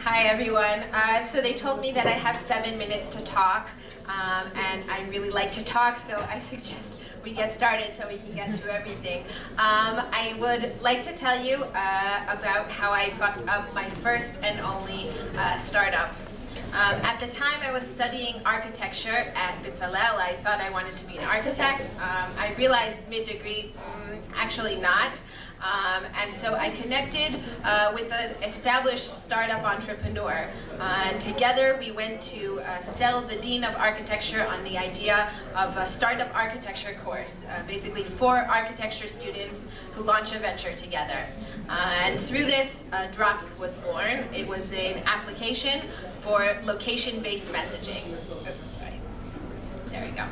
Hi everyone. So they told me that I have 7 minutes to talk, and I really like to talk, so I suggest we get started so we can get through everything. I would like to tell you about how I fucked up my first and only startup. At the time I was studying architecture at Bezalel. I thought I wanted to be an architect. I realized mid-degree, actually not. And so I connected with an established startup entrepreneur. And together we went to sell the Dean of Architecture on the idea of a startup architecture course, basically for architecture students who launch a venture together. And through this, Drops was born. It was an application for location-based messaging. Oops, sorry. There we go.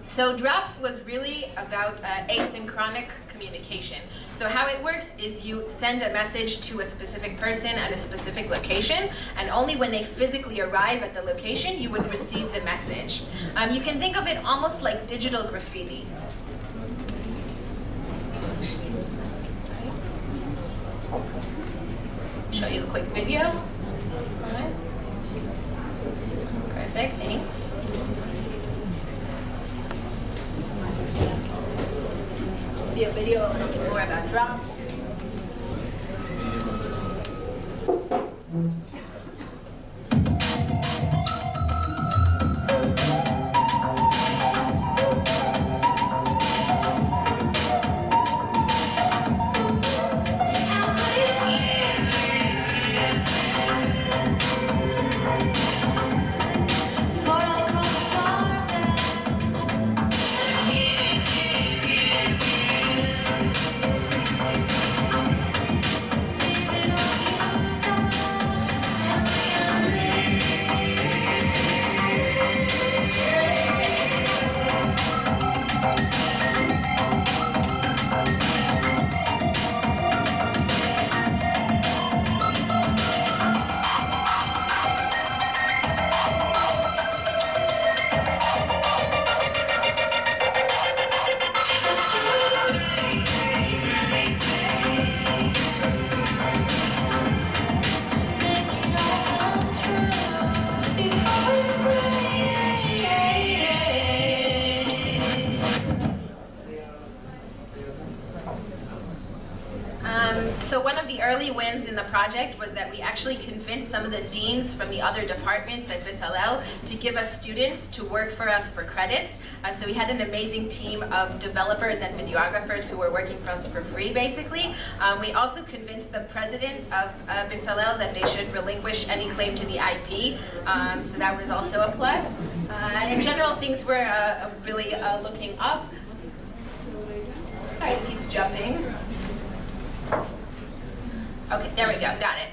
So Drops was really about asynchronic communication. So how it works is you send a message to a specific person at a specific location, and only when they physically arrive at the location you would receive the message. You can think of it almost like digital graffiti. Show you a quick video. Perfect, thanks. See a video a little bit more about Drops. So one of the early wins in the project was that we actually convinced some of the deans from the other departments at Bezalel to give us students to work for us for credits. So we had an amazing team of developers and videographers who were working for us for free, basically. We also convinced the president of Bezalel that they should relinquish any claim to the IP. So that was also a plus. In general, things were really looking up. Sorry, it keeps jumping. Okay, there we go, got it.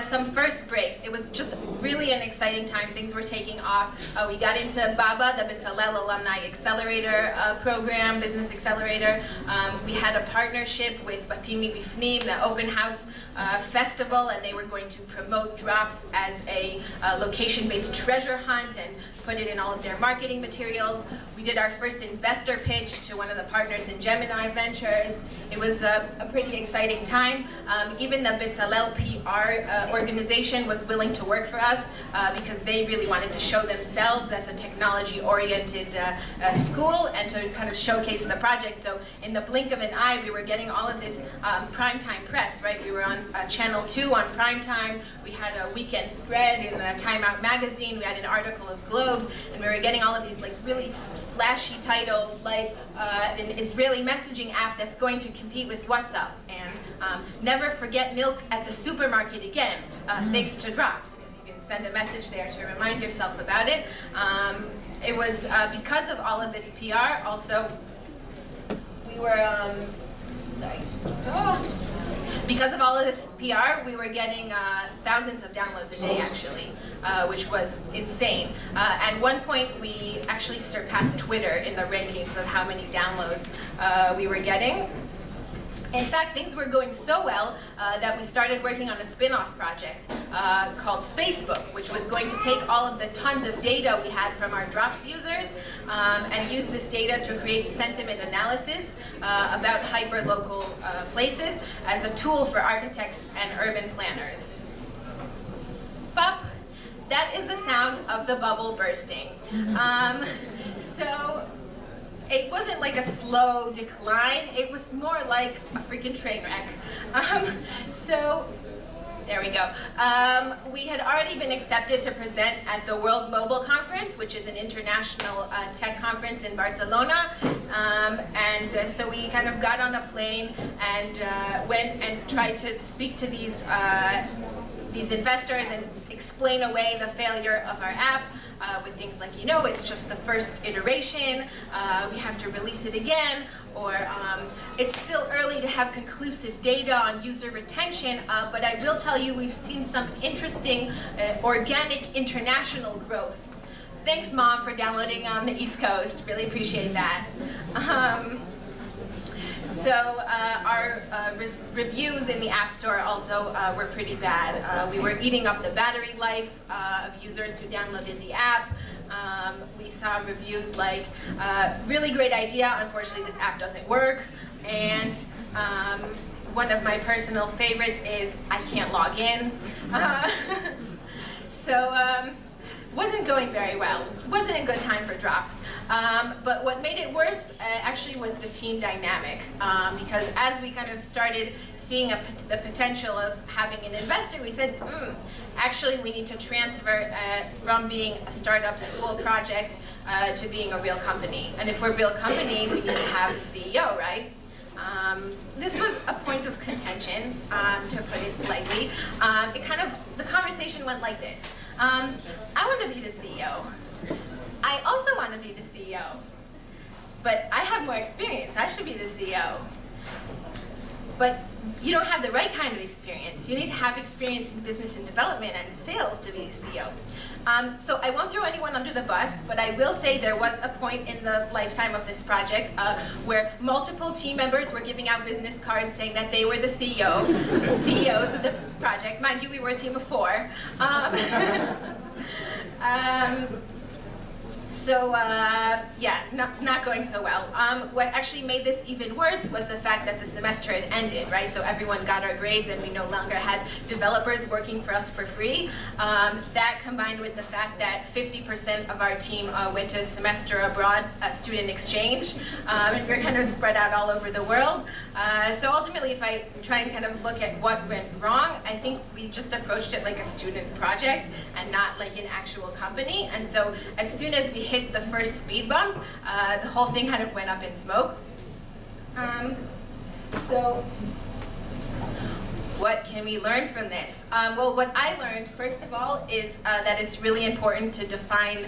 Some first breaks. It was just really an exciting time. Things were taking off. We got into BABA, the Bezalel Alumni Accelerator program, Business Accelerator. We had a partnership with Batimi Bifnim, the open house festival, and they were going to promote Drops as a location-based treasure hunt and put it in all of their marketing materials. We did our first investor pitch to one of the partners in Gemini Ventures. It was a pretty exciting time. Even the Bezalel PR organization was willing to work for us because they really wanted to show themselves as a technology-oriented school and to kind of showcase the project. So in the blink of an eye, we were getting all of this primetime press, right? We were on Channel 2 on primetime. We had a weekend spread in the Time Out magazine. We had an article of Globes, and we were getting all of these like really flashy titles like an Israeli messaging app that's going to compete with WhatsApp, and never forget milk at the supermarket again, thanks to Drops, because you can send a message there to remind yourself about it. It was because of all of this PR, also, we were, because of all of this PR, we were getting thousands of downloads a day, actually, which was insane. At one point, we actually surpassed Twitter in the rankings of how many downloads we were getting. In fact, things were going so well that we started working on a spin-off project called Spacebook, which was going to take all of the tons of data we had from our Drops users and use this data to create sentiment analysis about hyper-local places as a tool for architects and urban planners. Bop! That is the sound of the bubble bursting. So it wasn't like a slow decline, it was more like a freaking train wreck. So there we go. We had already been accepted to present at the World Mobile Conference, which is an international tech conference in Barcelona. So we kind of got on a plane and went and tried to speak to these investors and explain away the failure of our app. With things like, it's just the first iteration, we have to release it again, or it's still early to have conclusive data on user retention, but I will tell you we've seen some interesting organic international growth. Thanks, Mom, for downloading on the East Coast. Really appreciate that. Our reviews in the App Store also were pretty bad. We were eating up the battery life of users who downloaded the app. We saw reviews like, really great idea, unfortunately this app doesn't work. And one of my personal favorites is, I can't log in. Wasn't going very well. Wasn't a good time for drops. But what made it worse actually was the team dynamic. Because as we kind of started seeing the potential of having an investor, we said, actually we need to transfer from being a startup school project to being a real company. And if we're a real company, we need to have a CEO, right? This was a point of contention, to put it lightly. The conversation went like this. I want to be the CEO. I also want to be the CEO. But I have more experience. I should be the CEO. But you don't have the right kind of experience. You need to have experience in business and development and sales to be the CEO. So I won't throw anyone under the bus, but I will say there was a point in the lifetime of this project where multiple team members were giving out business cards saying that they were the CEOs of the project. Mind you, we were a team of 4. Not going so well. What actually made this even worse was the fact that the semester had ended, right? So everyone got our grades and we no longer had developers working for us for free. That combined with the fact that 50% of our team went to semester abroad student exchange, and we're kind of spread out all over the world. So ultimately, if I try and kind of look at what went wrong, I think we just approached it like a student project and not like an actual company. And so as soon as we hit the first speed bump, the whole thing kind of went up in smoke. So what can we learn from this? Well, what I learned, first of all, is that it's really important to define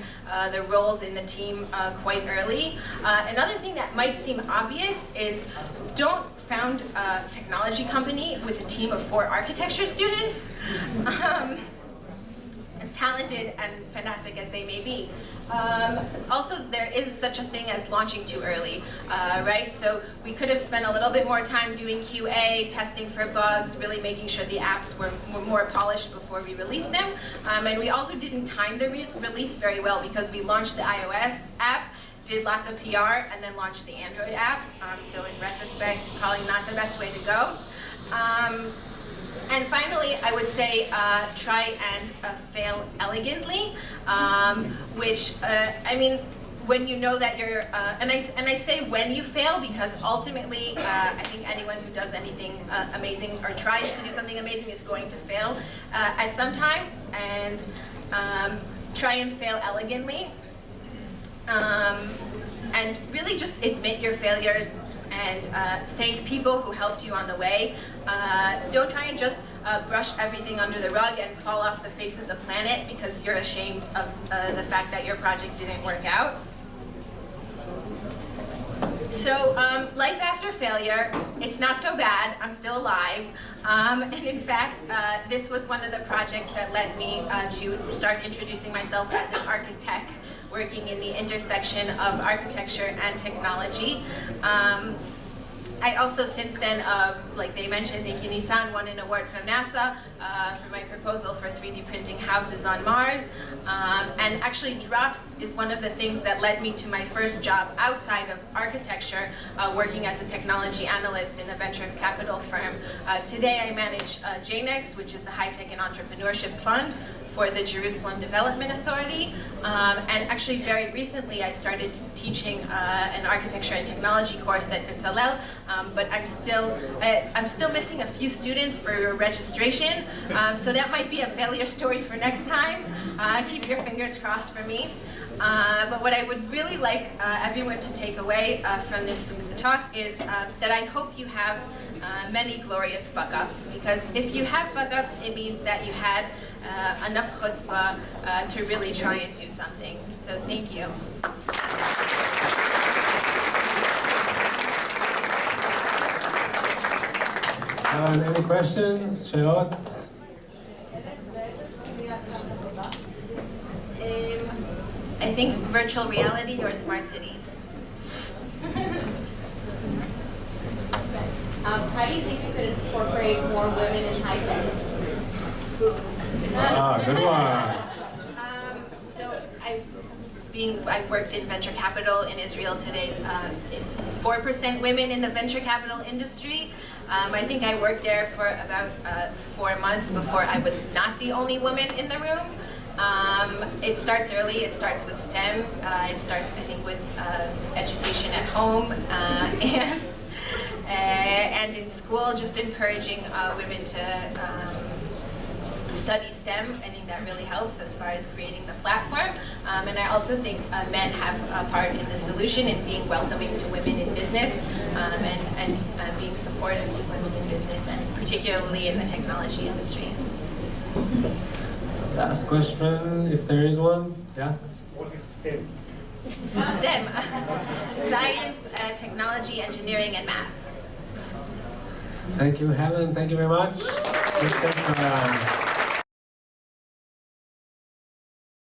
the roles in the team quite early. Another thing that might seem obvious is don't found a technology company with a team of 4 architecture students. As talented and fantastic as they may be. Also, there is such a thing as launching too early, right? So we could have spent a little bit more time doing QA, testing for bugs, really making sure the apps were more polished before we released them. And we also didn't time the release very well because we launched the iOS app, did lots of PR, and then launched the Android app. So in retrospect, probably not the best way to go. And finally, I would say try and fail elegantly, which, I mean, when you know that you're, and I say when you fail because ultimately, I think anyone who does anything amazing or tries to do something amazing is going to fail at some time, and try and fail elegantly. And really just admit your failures and thank people who helped you on the way. Don't try and just brush everything under the rug and fall off the face of the planet because you're ashamed of the fact that your project didn't work out. So life after failure, it's not so bad, I'm still alive. And in fact, this was one of the projects that led me to start introducing myself as an architect, working in the intersection of architecture and technology. I also, since then, like they mentioned, thank you Nitzan, won an award from NASA for my proposal for 3D printing houses on Mars. And actually drops is one of the things that led me to my first job outside of architecture, working as a technology analyst in a venture capital firm. Today I manage JNext, which is the High Tech and Entrepreneurship Fund for the Jerusalem Development Authority. And actually very recently I started teaching an architecture and technology course at Bezalel, but I'm still missing a few students for registration, so that might be a failure story for next time. Keep your fingers crossed for me. But what I would really like everyone to take away from this talk is that I hope you have many glorious fuck-ups, because if you have fuck-ups, it means that you had enough chutzpah to really try and do something. So thank you. Any questions? Shayot? I think virtual reality or smart cities. How do you think you could incorporate more women in high tech? Good one. So I worked in venture capital in Israel today. It's 4% women in the venture capital industry. I think I worked there for about 4 months before I was not the only woman in the room. It starts early. It starts with STEM. It starts, I think, with education at home and in school, just encouraging women to study STEM. I think that really helps as far as creating the platform. And I also think men have a part in the solution in being welcoming to women in business and being supportive of women in business, and particularly in the technology industry. Last question, if there is one. Yeah? What is STEM? STEM, science, technology, engineering, and math. Thank you, Helen. Thank you very much.